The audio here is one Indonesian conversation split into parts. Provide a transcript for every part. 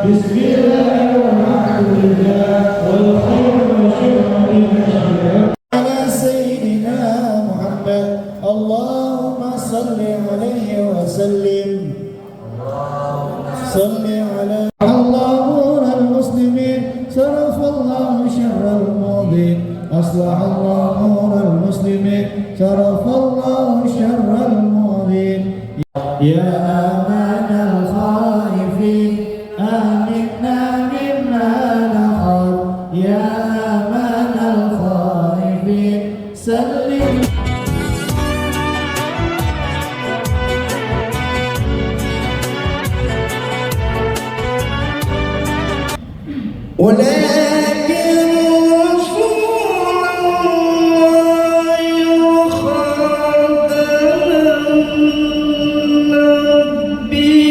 بسم الله والحمد لله والخير والشر لله على سيدنا محمد اللهم صل عليه وسلم صل على الله المسلمين صرف الله شر الماضين أصلح الله المسلمين صرف الله شر الماضين يا أمان الخائفين آمنا مما نخاف يا أمان الخائفين سلم ولكن رسول الله وخاتم النبيين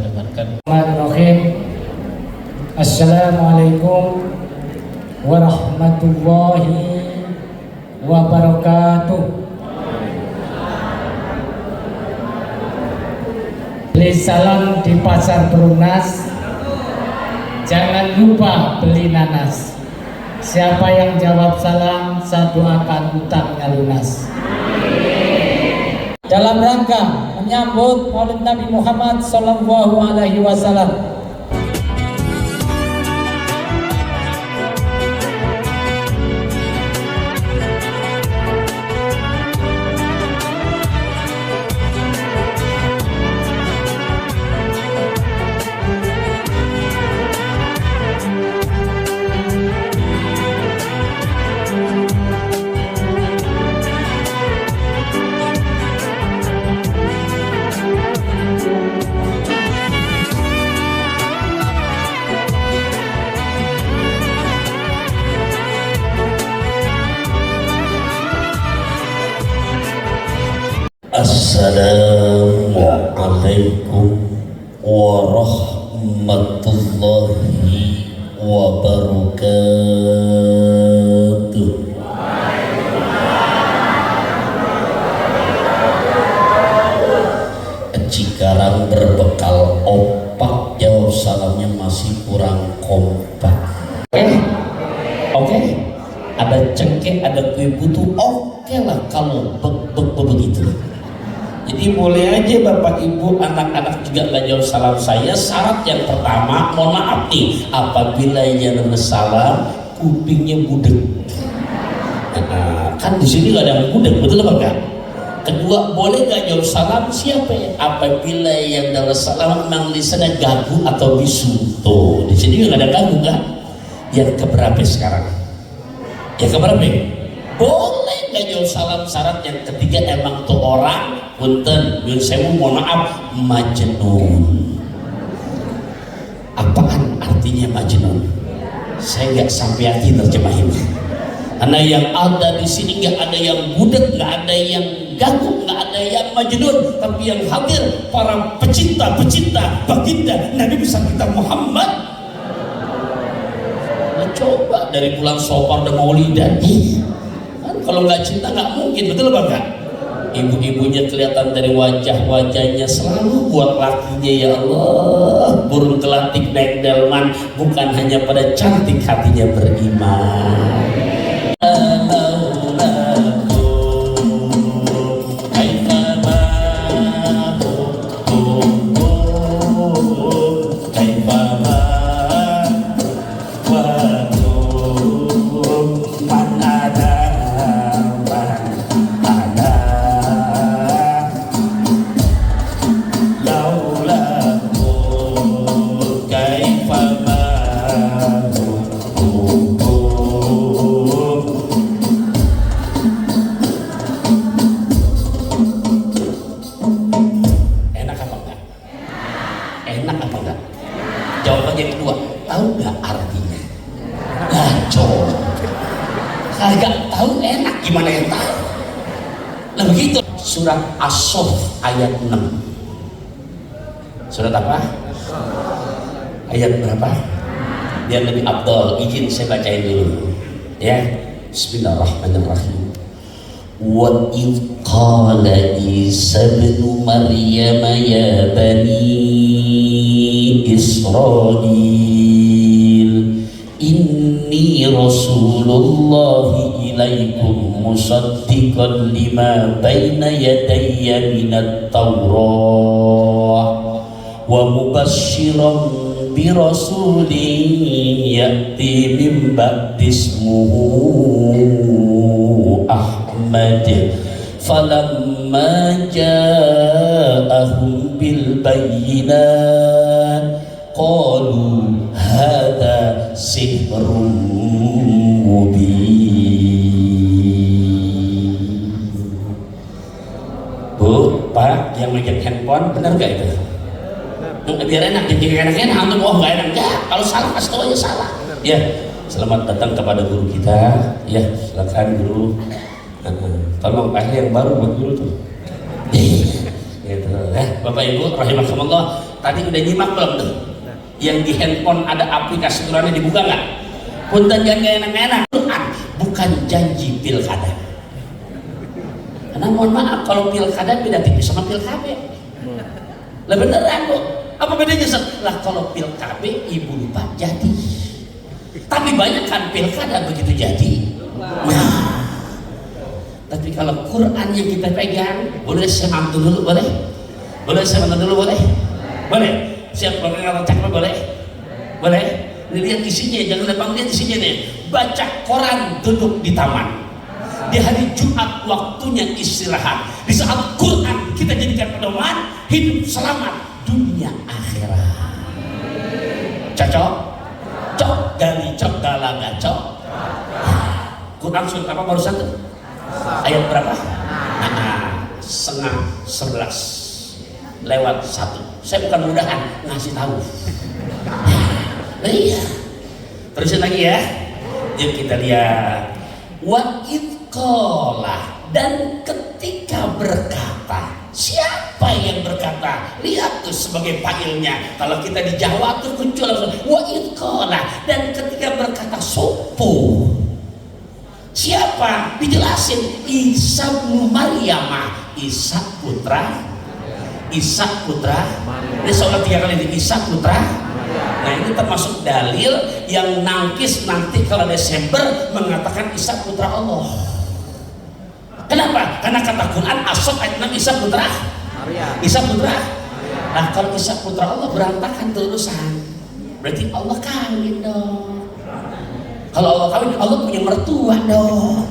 wabarakatuh. Bismillahirrahmanirrahim. Assalamualaikum warahmatullahi wabarakatuh. Beli salam di pasar Perumnas, jangan lupa beli nanas. Siapa yang jawab salam, saya doakan utangnya lunas. Dalam rangka menyambut Maulid Nabi Muhammad Sallallahu Alaihi Wasallam, Assalamualaikum warahmatullahi wabarakatuh. Cikarang berbekal opak, jawab salamnya masih kurang kompak. Oke. Ada cengkeh, ada kue putu, oke lah kalau begitu. Jadi boleh aja Bapak Ibu, anak-anak juga nggak jauh salam saya. Syarat yang pertama, mohon maaf nih, apabila yang salam kupingnya budek. Nah, kan di sini nggak ada yang budek, betul apa enggak? Kedua, boleh nggak jauh salam siapa ya? Apabila yang dalam salam memang lisannya gagu atau bisu. Tuh, di sini nggak ada gagu kan? Yang keberapa sekarang? Yang keberapa? Boleh nggak jauh salam. Syarat yang ketiga, emang tuh orang punten, yang saya mohon maaf, majnun. Apaan artinya majnun? Saya nggak sampai hati terjemahin. Karena yang ada di sini nggak ada yang budak, nggak ada yang ganggu, nggak ada yang majnun, tapi yang hadir para pecinta baginda Nabi besar kita Muhammad. Nah, coba dari bulan Safar dan Maulidan, kan kalau nggak cinta nggak mungkin, betul apa enggak? Ibu-ibunya kelihatan dari wajah-wajahnya selalu buat lakinya, ya Allah, burung kelantik naik delman, bukan hanya pada cantik hatinya beriman. Surat As-Saff ayat 6. Surat apa? Ayat berapa? Biar lebih afdal, izin saya bacain dulu. Ya. Bismillahirrahmanirrahim. Wa idh qala Isa ibnu Maryam ya bani Israil inni Rasulullah ilaikum musaddiqan lima baina yadayya minat Taurah wa mubasysyiran bi rasulin ya'ti min ba'di ismuhu Ahmad falamma ja'ahum bil bayyinat qalu hadza sihrun mubin. Bu, Pak, yang megang handphone benar gak itu? Biar enak, jadi enak hantu, oh gak enak, ya kalau salah kasih tau aja salah. Ya, selamat datang kepada guru kita. Ya, silakan guru. Tolong yang baru buat guru tuh. Gitu. Bapak Ibu rahimakumullah, Tadi udah nyimak belum tuh? Yang di handphone ada aplikasi Qurannya dibuka nggak? Punten jangan enak-enak. Quran bukan janji pilkada. Karena mohon maaf kalau pilkada beda tipis sama pilkada. Lah beneran kok. Apa bedanya? Lah kalau pilkada ibu lupa jadi. Tapi banyak kan pilkada begitu jadi. Nah, tapi kalau Quran yang kita pegang, boleh saya mantu dulu boleh? Boleh saya mantu dulu boleh? Boleh? Siap kalau cakap boleh? Boleh? Ini lihat isinya, jangan lebang lihat isinya nih. Baca Quran duduk di taman. Di hari Jumat waktunya istirahat. Di saat Quran kita jadikan pedoman hidup selamat dunia akhirat. Cocok? Cok gali cok galaga cok. Quran surat apa barusan tuh? Ayat berapa? Setengah 11 lewat 1. Saya bukan mudahan ngasih tahu. Iya. Terusin lagi ya. Yuk kita lihat. Wa idqala, dan ketika berkata. Siapa yang berkata? Lihat tuh sebagai fa'ilnya. Kalau kita di Jawa tuh muncul langsung wa idqala, dan ketika berkata sopo. Siapa? Dijelasin Isa bin Maryam. Isa putra ini soal 3 kali ini Isa putra. Nah ini termasuk dalil yang nangkis nanti kalau Desember mengatakan Isa putra Allah. Kenapa? Karena kata Quran As-Saff ayat 6 Isa putra Isa putra. Nah kalau Isa putra Allah berantakan terusan, berarti Allah kawin dong. Kalau Allah kawin, Allah punya mertua dong.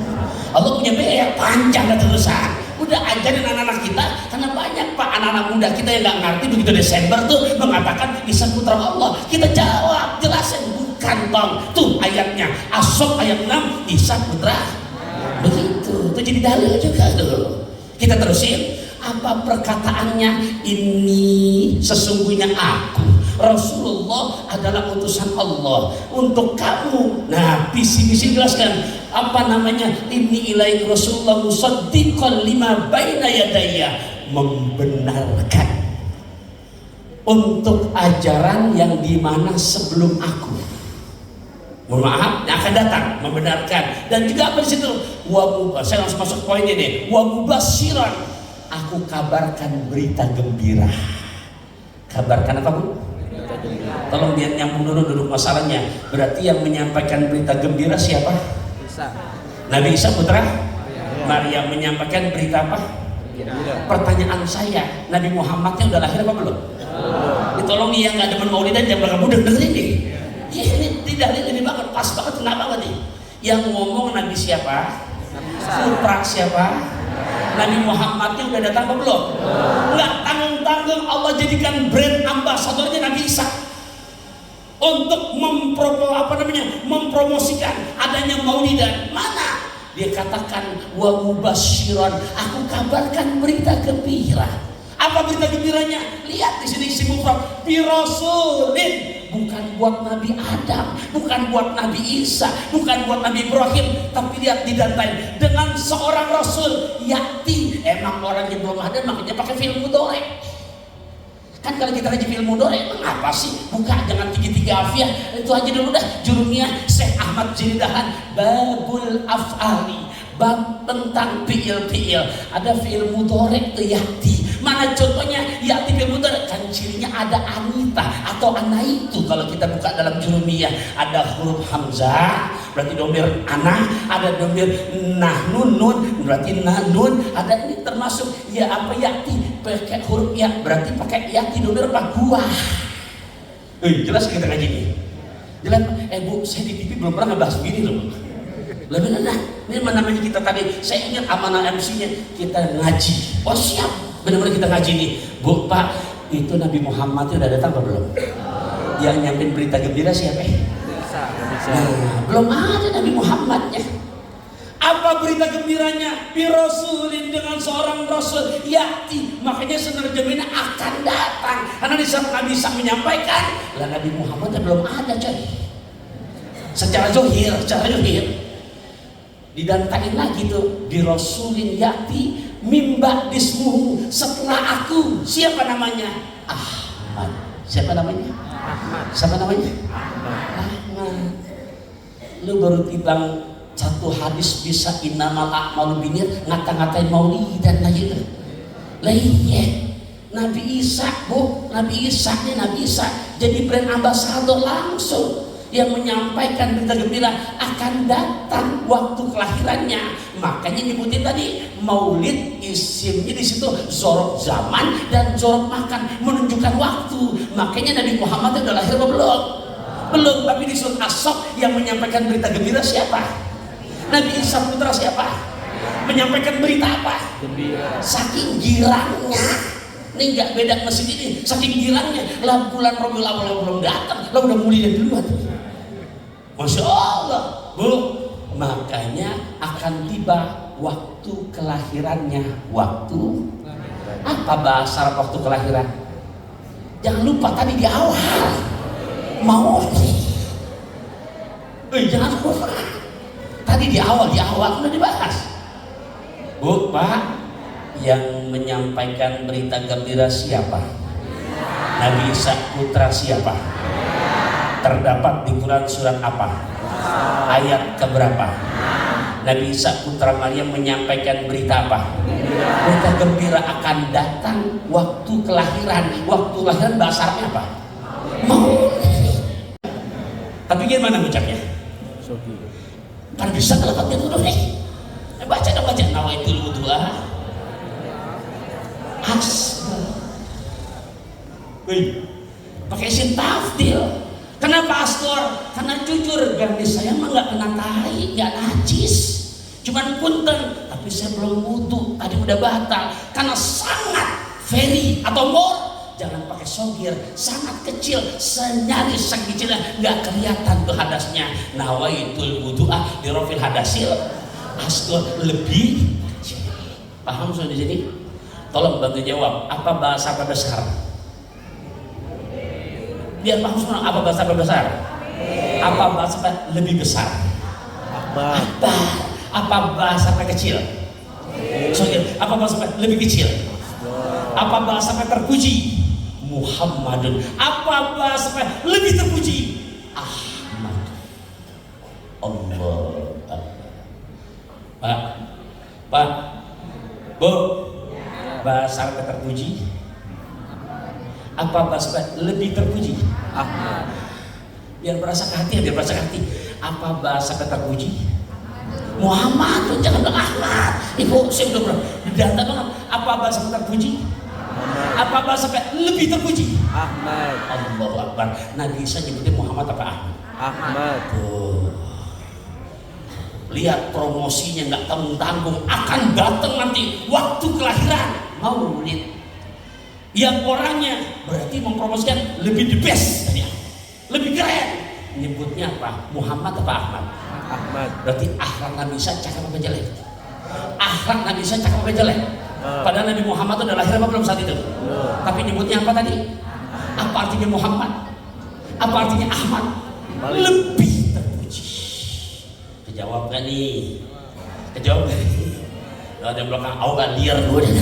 Allah punya bea panjang dan terusan. Udah ajarin anak-anak kita, karena banyak pak anak-anak muda kita yang nggak ngerti begitu Desember tuh mengatakan Isa putra Allah. Kita jawab, jelasin bukan bang. Tuh ayatnya As-Saff ayat 6 Isa putra. Begitu, itu jadi dalil juga tuh. Kita terusin. Apa perkataannya? Ini sesungguhnya aku Rasulullah adalah utusan Allah untuk kamu. Nah, visi-visi jelaskan apa namanya? Inni ilaika Rasulullah musaddiqan lima baina yadayya, membenarkan untuk ajaran yang dimana sebelum aku. Mohon maaf, yang akan datang membenarkan. Dan juga apa di situ? Saya langsung masuk poin ini. Wa mubasyiran, aku kabarkan berita gembira. Kabarkan apa bu? Tolong biar nyambung dulu masalahnya. Berarti yang menyampaikan berita gembira siapa? Isa. Nabi Isa putra Maryam menyampaikan berita apa? Pertanyaan saya, Nabi Muhammadnya udah lahir apa belum? Tolong nih yang nggak demen maulidan jangan bakal mudah dengerin nih. Ini tidak lebih banget, pas banget, kenapa banget nih? Yang ngomong Nabi siapa? Putra siapa? Nabi Muhammadnya udah datang apa belum? Nggak tanggung-tanggung Allah jadikan brand ambasadornya Nabi Isa untuk mempromosikan adanya maulidan. Mana? Dia katakan wa mubasyiran, aku kabarkan berita gembira. Apa berita gembiranya? Lihat di sini isi mufrad bi rasulin, bukan buat Nabi Adam, bukan buat Nabi Isa, bukan buat Nabi Ibrahim, tapi lihat didantai dengan seorang rasul yakti. Emang orang yang belum ada makanya pakai film mudhari. Kan kalau kita ngaji film mudhari mengapa sih? Buka jangan tinggi-tinggi afiah. Itu aja dulu dah jurumnya Syekh Ahmad Jiridahan Babul Af'ali, bab tentang fi'il. Ada fi'il mudhari itu yakti. Mana contohnya yakti fi'il mudhari? Kan cirinya ada anita atau anaitu. Kalau kita buka dalam jurumiyah ada huruf hamzah berarti domir ana, ada domir nahnun nun berarti nanun, ada ini termasuk ya apa yakti pakai huruf ya berarti pakai yakti domir apa gua. Jelas kita ngaji ini. Jelas bu, saya di TV belum pernah ngebahas begini loh. Lebih benar, ini namanya kita tadi, saya ingat amanah MC-nya kita ngaji. Oh siap, benar-benar kita ngaji nih. Bu, Pak, itu Nabi Muhammad udah datang apa belum? Yang nyampein berita gembira siapa? Nah, belum ada Nabi Muhammadnya. Apa berita gembiranya? Bi rasulin, dengan seorang rasul yakti. Makanya senerjemahnya akan datang. Karena di saat Nabi Isa menyampaikan, lah Nabi Muhammad belum ada coy. Secara zohir. Didantain lagi tuh di rasulin yakti mimba dismuhu, setelah aku. Siapa namanya? Ahmad. Siapa namanya? Siapa namanya? Ahmad. Lu baru timbang satu hadis bisa innamal a'malu binniyat ngata-ngatain maulidan lah gitu. Lah iya. Nabi Isa, Bu, Nabi Isa jadi brand ambassador langsung yang menyampaikan berita gembira akan datang waktu kelahirannya. Makanya nyebutin tadi maulid isimnya di situ zorok zaman dan zorok makan, menunjukkan waktu. Makanya Nabi Muhammad udah lahir apa belum? Belum, tapi di surat As-Saff yang menyampaikan berita gembira siapa? Nabi Isa putra siapa? Menyampaikan berita apa? Gembira. Saking girangnya. Ini nggak beda mesin ini, saking girangnya lah bulan Rabiul Awal belum datang, lah udah mulai dari duluan. Masya Allah, Bu. Makanya akan tiba waktu kelahirannya. Waktu apa bahasa Arab waktu kelahiran? Jangan lupa tadi di awal mau jangan lupa tadi di awal udah dibahas. Bu, Pak, yang menyampaikan berita gembira siapa? Nabi Isa putra siapa? Terdapat di Quran surat apa? Ayat keberapa? Nabi Isa putra Maryam menyampaikan berita apa? Berita gembira akan datang waktu kelahiran. Waktu kelahiran bahasa Arabnya apa? Mau. Tapi gimana ucapnya? Kan bisa kalau pakai dulu nih. Baca nawaitul wudu'a. Pakai isim tafdil. Kenapa asgor? Karena jujur gamis saya mah nggak kena tai, nggak najis, cuman punten. Tapi saya belum wudu, tadi udah batal. Karena sangat very atau more, jangan pakai sogir, sangat kecil, senyaris sekecilnya nggak kelihatan tuh hadasnya. Nawaitul wudu'ah di rofil hadasil asgor lebih kecil. Paham sudah di sini? Tolong bantu jawab, apa bahasa apa besar? Biar paham semua, apa bahasa apa besar? Apa bahasa apa lebih besar? Apa bahasa apa kecil? Sorry, apa bahasa apa lebih kecil? Apa bahasa apa terpuji? Muhammadun. Apa bahasa apa lebih terpuji? Ahmad. Allah. Pak, Bu, bahasa apa terpuji? Apa bahasa lebih terpuji? Ahmad. Biar berasa ke hati, Apa bahasa terpuji? Muhammad, tuh jangan bilang Ahmad. Ibu, saya udah bilang, data banget. Apa bahasa terpuji? Apa bahasa lebih terpuji? Ahmad. Allahu Akbar. Nabi Isa nyebutin Muhammad apa Ahmad? Ahmad. Tuh. Lihat promosinya nggak tanggung-tanggung, akan datang nanti waktu kelahiran maulid. Yang orangnya berarti mempromosikan lebih the best, lebih keren. Nyebutnya apa? Muhammad apa Ahmad? Ahmad. Berarti akhlak Nabi Isa cakep apa jelek? Akhlak Nabi Isa cakep apa jelek? Padahal Nabi Muhammad itu udah lahir apa belum saat itu? Tapi nyebutnya apa tadi? Apa artinya Muhammad? Apa artinya Ahmad? Lebih terpuji. Kejawab gak nih? Kejawab gak nih? Kalau ada belakang awal liar dulu deh.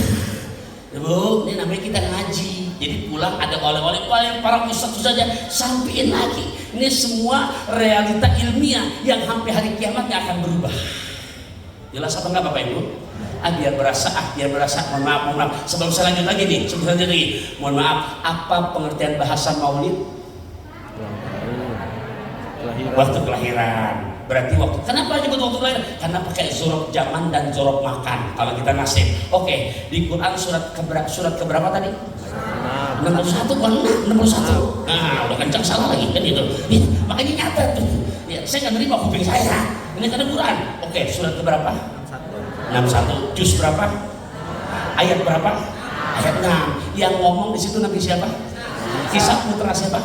Bu, ini namanya kita ngaji. Jadi pulang ada oleh-oleh yang para ustadz saja sampein lagi. Ini semua realita ilmiah yang sampai hari kiamatnya akan berubah. Jelas apa enggak Bapak Ibu? Biar berasa, mohon maaf. Sebelum saya lanjut lagi nih, mohon maaf. Apa pengertian bahasa maulid? Waktu kelahiran. Berarti waktu. Kenapa disebut waktu kelahiran? Karena pakai zorok zaman dan zorok makan. Kalau kita nasib. Oke, di Quran surat keberapa tadi? 61 bukan 61. Nah, udah kencang salah lagi kan itu. Ya, makanya nyatet tuh. Ya, saya nggak nerima kuping saya. Ini kan Quran. Oke, surat keberapa? 61. Juz berapa? Ayat berapa? Ayat 6. Yang ngomong di situ Nabi siapa? Kisah putra siapa?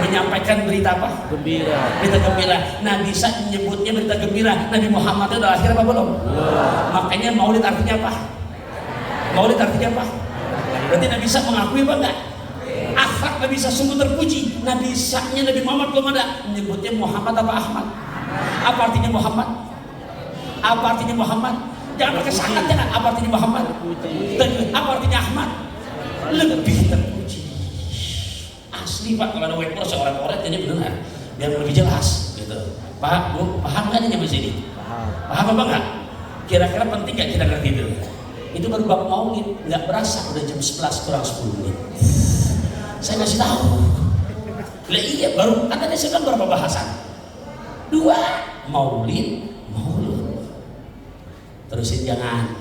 Menyampaikan berita apa? Gembira. Berita gembira. Nabi Isa menyebutnya berita gembira. Nabi Muhammad itu udah lahir apa belum? Makanya maulid artinya apa? Maulid artinya apa? Berarti Nabi Isa mengakui apa enggak? Akhlak Nabi Isa sungguh terpuji. Nabi Isa-nya Nabi Muhammad belum ada. Menyebutnya Muhammad apa Ahmad? Apa artinya Muhammad? Apa artinya Muhammad? Jangan pakai sangat, jangan. Apa artinya Muhammad? Apa artinya Ahmad? Lebih terpuji. asli Pak, kalau ada whiteboard seorang koret ini beneran biar lebih jelas gitu. Pak, Bu, paham nggak nih nyampe sini? Paham apa nggak? Kira-kira penting nggak kita ngerti itu? Itu baru bab maulid, nggak berasa udah jam 11 kurang 10 menit. Saya ngasih tahu. Lah iya, baru kan tadi saya kan berapa bahasan? 2, maulid. Terusin jangan.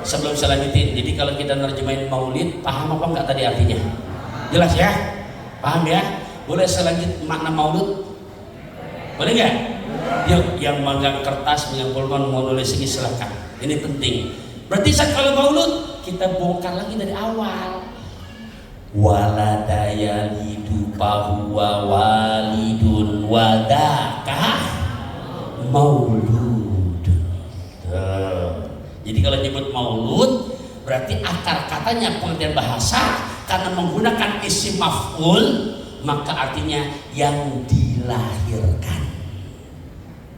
Sebelum saya lanjutin, jadi kalau kita nerjemahin maulid, paham apa nggak tadi artinya? Jelas ya? Paham ya? Boleh saya lanjut makna maulud? Boleh nggak? Yuk, yang megang kertas, megang pulpen, mau nulis ini silakan. Ini penting. Berarti saat kalau maulud, kita bongkar lagi dari awal. Waladaya lidu pahuwa walidun wadakah maulud. Jadi kalau nyebut maulud, berarti akar katanya pengertian bahasa karena menggunakan isim maf'ul, maka artinya yang dilahirkan.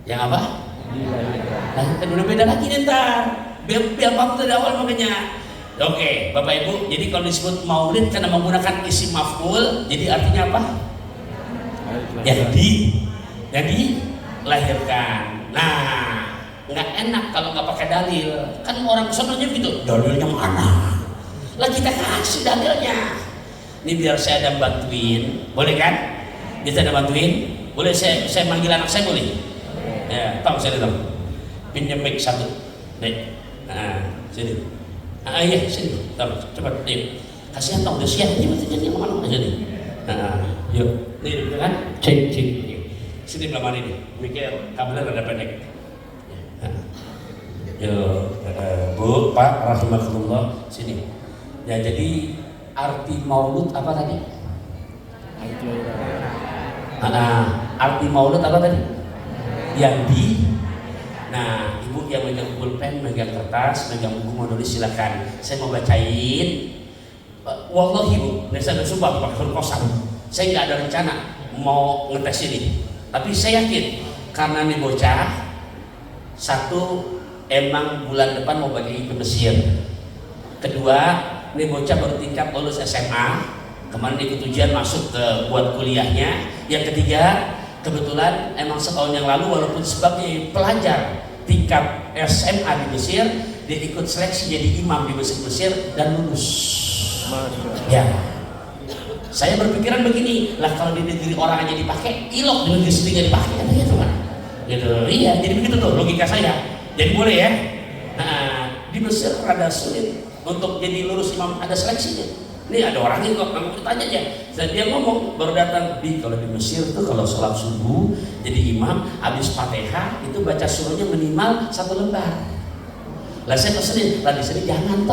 Yang apa? Dilahirkan. Udah beda lagi ntar. Biar paham dari awal makanya. Oke, Bapak Ibu, jadi kalau disebut maulid karena menggunakan isim maf'ul, jadi artinya apa? Yang dilahirkan. Nah, nggak enak kalau nggak pakai dalil. Kan orang sononya gitu. Dalilnya mana? Lah kita kasih dalilnya. Ini biar saya ada bantuin, boleh kan? Bisa ada bantuin? Boleh saya manggil anak saya boleh? Ya, tahu saya tahu. Pinjam mic 1, dek. Nah, sini. Iya, sini. Tahu, cepat, ayo. Kasihan tahu udah siang ini jadi mana aja nih. Nah, yuk. Nih, kan? Cek. Sini belah mana ini? Mikir kabelnya rada pendek. Yuk, Bu, Pak, rahimahullah, sini. Ya, jadi arti maulud apa tadi? Arti maulud apa tadi? Nah, Ibu yang megang pulpen, megang kertas, megang buku mau nulis silakan. Saya mau bacain. Wallahi Bu, saya sumpah pakai huruf kosong. Saya nggak ada rencana mau ngetes ini, tapi saya yakin karena nih bocah, satu emang bulan depan mau pergi ke Mesir. Kedua, nih bocah baru tingkat lulus SMA, kemarin ikut ujian masuk ke buat kuliahnya. Yang ketiga, kebetulan emang setahun yang lalu walaupun sebagai pelajar tingkat SMA di Mesir, dia ikut seleksi jadi imam di Mesir dan lulus. Ya, saya berpikiran begini, lah kalau di negeri orang aja dipakai, ilok di negeri sendiri nggak dipakai, kan gitu kan? Gitu, iya, jadi begitu tuh logika saya. Jadi boleh ya. Nah, di Mesir rada sulit untuk jadi lulus imam, ada seleksinya. Ini ada orangnya kok, kamu tanya aja. Dan dia ngomong baru datang kalau di Mesir tuh kalau sholat subuh jadi imam habis Fatihah itu baca surahnya minimal 1 lembar. Lah saya pesenin, tadi sini jangan.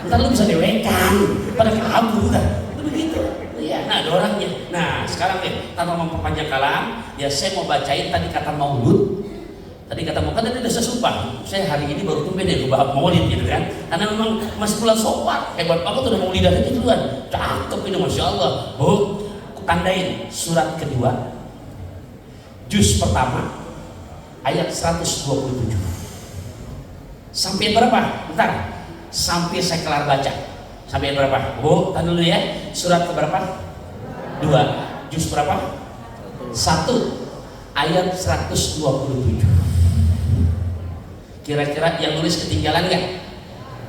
Ntar lu bisa dewekan pada kabur kan. Itu begitu. Iya, nah ada orangnya. Nah sekarang nih, tanpa memperpanjang kalam, ya saya mau bacain tadi kata maulud. Tadi kata mau kan tadi udah saya sumpah, saya hari ini baru tumben ya bahas maulid gitu kan, karena memang masih bulan Syawal, hebat banget udah maulidan itu duluan, cakep ini masya Allah. Bu, tandain surat kedua, juz pertama, ayat 127. Sampai berapa? Bentar, sampai saya kelar baca. Sampai berapa? Bu, tahan dulu ya. Surat keberapa? 2. Juz berapa? 1. Ayat 127. Kira-kira yang nulis ketinggalan nggak?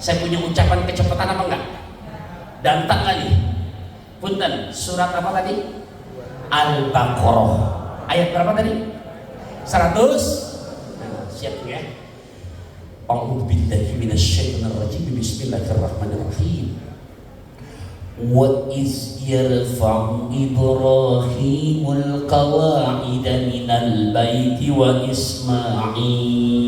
Saya punya ucapan kecepatan apa enggak? Dantang nggak nih? Punten, surat apa tadi? Al-Baqarah. Ayat berapa tadi? 100. Siap ya? A'udzu billahi minasyaitonir rajim. Bismillahirrahmanirrahim. Wa iz yarfa'u Ibrahimul qawa'ida minal baiti wa Ismail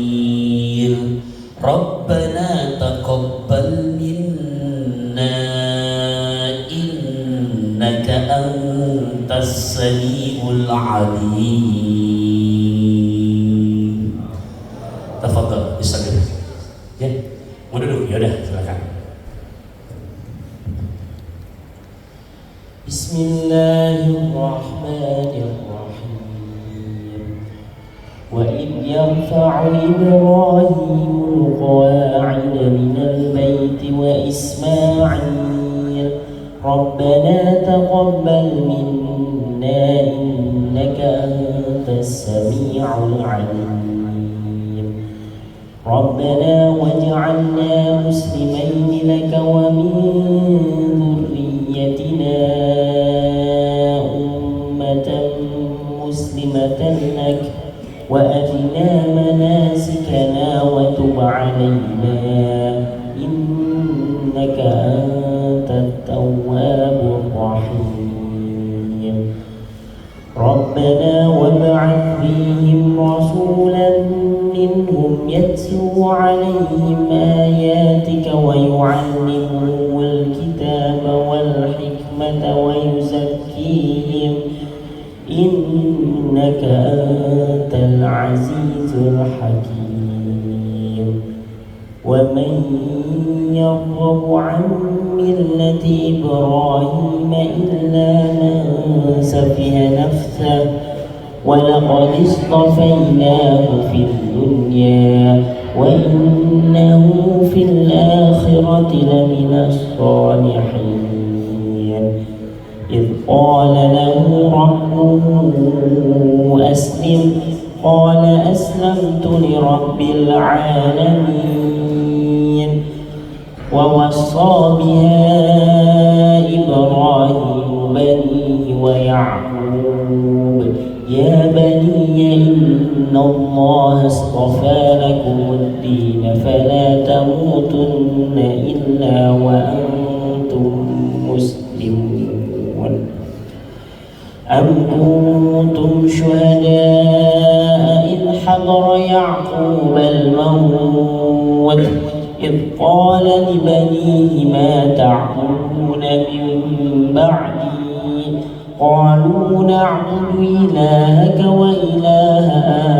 Rabbana taqabbal minna innaka antas samiul alim. Tafadhal, bismillah. Ya, mau duduk? Ya udah, silakan. Bismillahirrahmanirrahim. Wa idh yarfa'u Ibrahimul qawa'ida minal baiti wa Ismail ربنا تقبل منا إنك أنت السميع العليم ربنا واجعلنا مسلمين لك ومن ذريتنا أمة مسلمة لك وأرنا مناسكنا وتب علينا إنك أنت التواب الرحيم ربنا وابعث فيهم رسولا منهم يتلو عليهم آياتك ويعلمهم الكتاب والحكمة ويزكيهم إنك أنت العزيز الحكيم ومن يرغب عن ملة إبراهيم إلا من سفه نفسه ولقد اصطفيناه في الدنيا وإنه في الآخرة لمن الصالحين إذ قال له ربه أسلم قال أسلمت لرب العالمين ووصى بها إبراهيم بنيه ويعقوب يا بني إن الله اصطفى لكم الدين فلا تموتن إلا وأنتم مسلمون أم كنتم شهداء إذ حضر يعقوب الموت إذ قال لبنيه ما تعبدون من بعدي قالوا نعبد إلهك وإله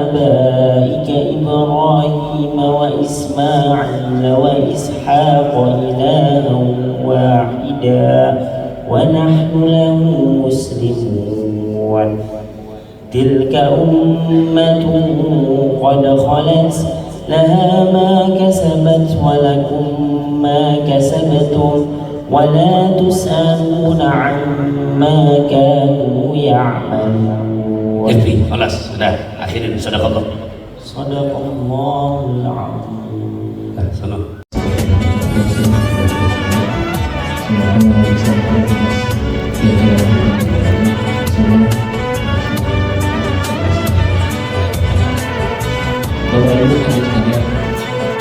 آبائك إبراهيم وإسماعيل وإسحاق إلها واحدا ونحن له مسلمون تلك أمة قد خلت لها ما كسبت ولكم ما كسبتم ولا تسألون عما كانوا يعملون. Yakfi, خلاص sudah akhirin sadaqallah. Sadaqallahul azim. Nah, sana.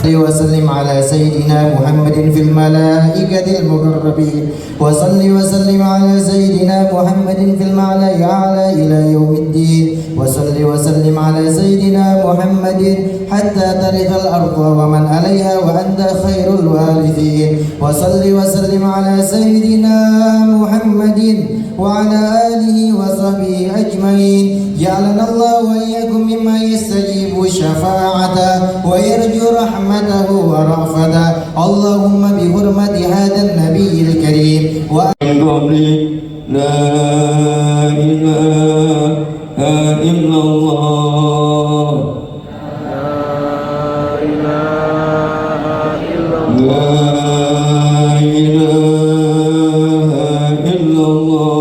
وسلم على سيدنا محمد في الملائكة المقربين وصل وسلم على سيدنا محمد في المعلى الأعلى إلى يوم الدين وصل وسلم على سيدنا محمد حتى ترث الأرض ومن عليها وأنت خير الوارثين وصل وسلم على سيدنا محمد وعلى آله وصحبه أجمعين جعلنا الله وإياكم مما يستجيب الشفاعة ويرجو رحمته ورأفته اللهم بحرمة هذا النبي الكريم لا إله إلا الله لا إله إلا الله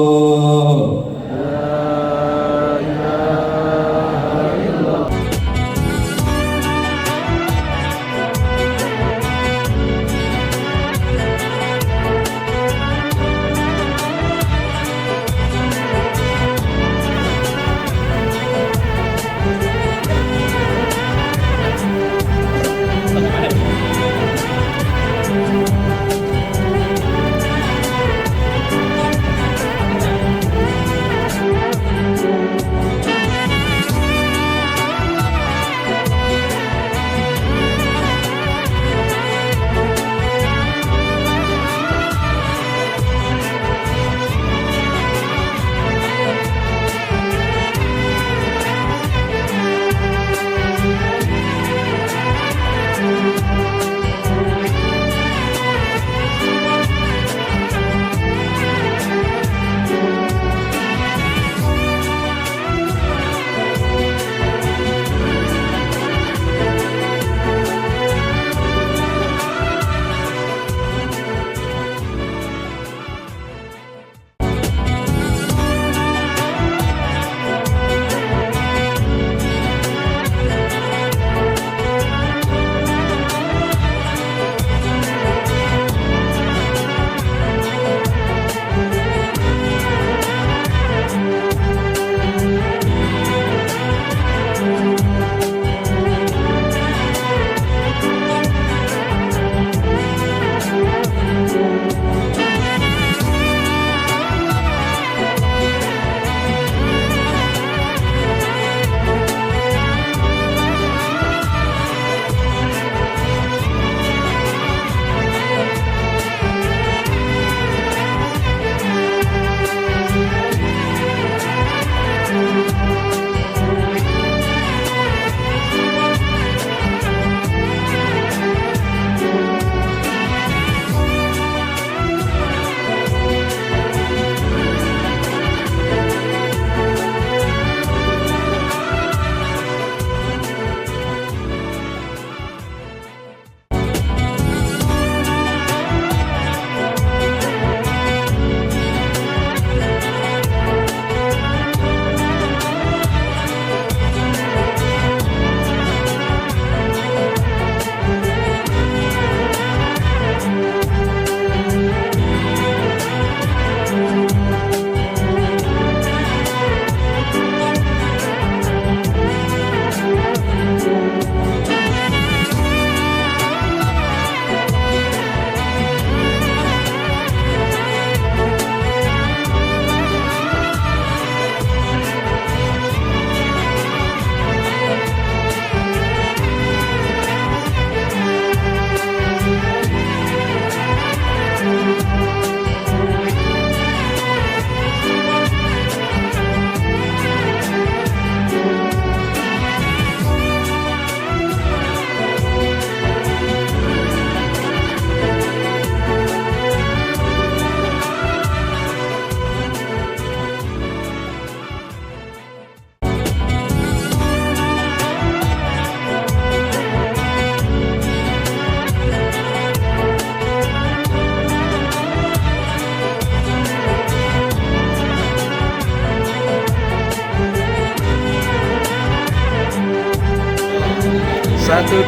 1, 2,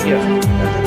3.